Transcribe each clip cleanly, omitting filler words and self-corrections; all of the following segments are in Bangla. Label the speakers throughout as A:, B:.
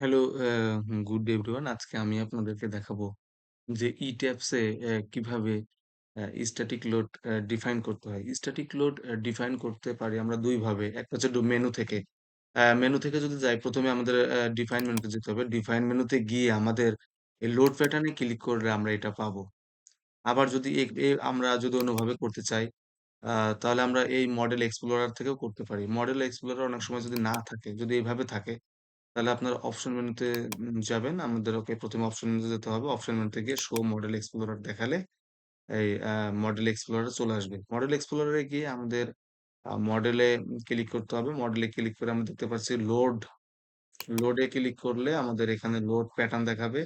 A: Hello, good day everyone. আজকে আমি আপনাদেরকে দেখাবো যে ETABS এ কিভাবে স্ট্যাটিক লোড ডিফাইন করতে হয়। স্ট্যাটিক লোড ডিফাইন করতে পারি আমরা ২ ভাবে। একটা হচ্ছে মেনু থেকে। মেনু থেকে যদি যাই ১ম এ আমাদের ডিফাইন মেনুতে যেতে হবে। ডিফাইন মেনুতে গিয়ে আমাদের এই লোড প্যাটার্ন এ ক্লিক করলে আমরা এটা পাবো। আবার যদি আমরা যদি অন্যভাবে করতে চাই, আ তাহলে আমরা এই মডেল এক্সপ্লোরার থেকেও করতে পারি। মডেল এক্সপ্লোরার অনেক সময় যদি না থাকে, যদি এভাবে থাকে তাহলে আপনার অপশন মেনুতে যাবেন। আমাদের ওকে ১ম এ অপশন মেনুতে যেতে হবে। অপশন মেনুতে গিয়ে শো মডেল এক্সপ্লোরার দেখালে এই মডেল এক্সপ্লোরার চলে আসবে। মডেল এক্সপ্লোরার এ গিয়ে আমাদের মডেলে ক্লিক করতে হবে। মডেলে ক্লিক করে আমরা দেখতে পাচ্ছি লোড। লোড এ ক্লিক করলে আমাদের এখানে লোড প্যাটার্ন দেখাবে।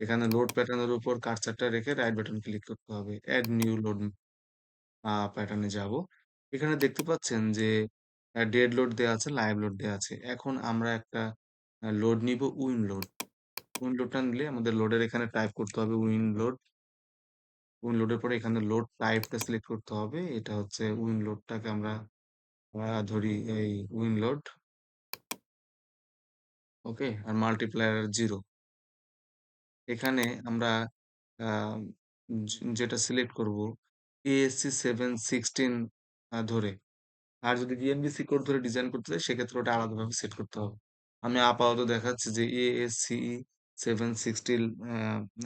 A: এখানে লোড প্যাটার্ন এর উপর কার্সারটা রেখে রাইট বাটন ক্লিক করতে হবে। এড নিউ লোড প্যাটার্ন এ যাবো। এখানে দেখতে পাচ্ছেন যে ডেড লোড দেয়া আছে, লাইভ লোড দেয়া আছে। এখন আমরা একটা লোড নিবো উইন লোড। উইন্ড লোডটা নিলে আমাদের লোডের এখানে টাইপ করতে হবে উইন্ড লোড। উইন্ড লোডের পরে এখানে লোড টাইপটা সিলেক্ট করতে হবে। এটা হচ্ছে উইন্ড লোডটাকে আমরা ধরি এই উইন্ড লোড। ওকে? আর মাল্টিপ্লায়ার 0। এখানে আমরা আ যেটা সিলেক্ট করব ASC 716 ধরে। আর যদি DNBC কোড ধরে ডিজাইন করতে চাই সেক্ষেত্রে ওটা আলাদাভাবে সেট করতে হবে। আমি আপাতত দেখাচ্ছি যে ASCE 716 আ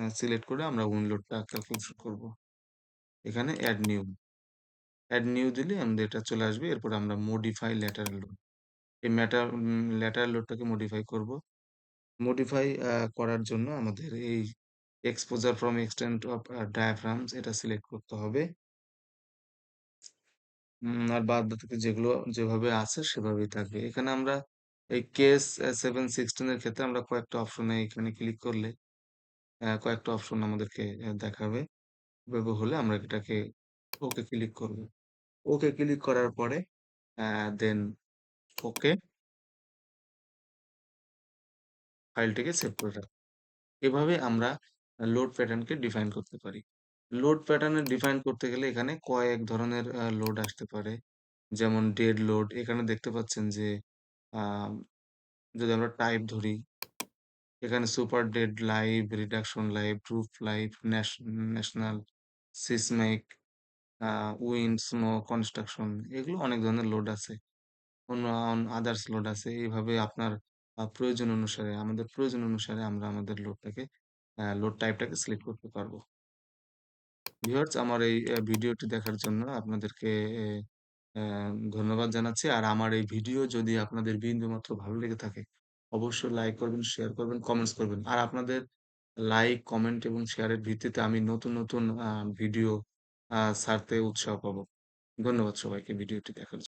A: আ সিলেক্ট করে আমরা উইন্ড লোডটা ক্যালকুলেশন করব। এখানে এড নিউ দিলে আমাদের এটা চলে আসবে। এরপরে আমরা মডিফাই ল্যাটেরাল লোড। এই ল্যাটেরাল লোডটাকে মডিফাই করব। মডিফাই করার জন্য আমাদের এই এক্সপোজার ফ্রম এক্সটেন্ট অফ ডায়াফ্রামস এটা সিলেক্ট করতে হবে। আর বাদবাকি যেগুলো যেভাবে আছে সেভাবেই থাকবে। এখানে আমরা এই কেস 716 এর ক্ষেত্রে আমরা কয়েকটা অপশনে এখানে ক্লিক করলে কয়েকটা অপশন আমাদেরকে দেখাবে। এভাবে হলে আমরা এটাকে ওকে ক্লিক করব। ওকে ক্লিক করার পরে দেন ওকে ফাইলটিকে সেভ করে রাখবো। এভাবে আমরা লোড প্যাটার্নকে ডিফাইন করতে পারি। লোড প্যাটার্ন ডিফাইন করতে গেলে এখানে কয়েক ধরনের লোড আসতে পারে। যেমন ডেড লোড এখানে দেখতে পাচ্ছেন যে আ যদি আমরা টাইপ ধরি, এখানে super dead live, reduction live, roof live, national, seismic, uh wind, snow, construction এগুলো অনেক ধরনের লোড আছে। অন্য আদার্স লোড আছে। এইভাবে আপনার প্রয়োজন অনুসারে আমাদের প্রয়োজন অনুসারে আমরা আমাদের লোডটাকে লোড টাইপটাকে সিলেক্ট করতে পারবো। ভিউয়ার্স আমার এই ভিডিওটি দেখার জন্য আপনাদেরকে এ অ্যা ধন্যবাদ জানাচ্ছি। আর আমার এই ভিডিও যদি আপনাদের বিন্দুমাত্র ভালো লেগে থাকে, অবশ্যই লাইক করবেন, শেয়ার করবেন, কমেন্টস করবেন। আর আপনাদের লাইক, কমেন্ট এবং শেয়ারের ভিত্তিতে আমি নতুন ভিডিও ছাড়তে উৎসাহ পাবো। ধন্যবাদ সবাইকে ভিডিওটি দেখার জন্য।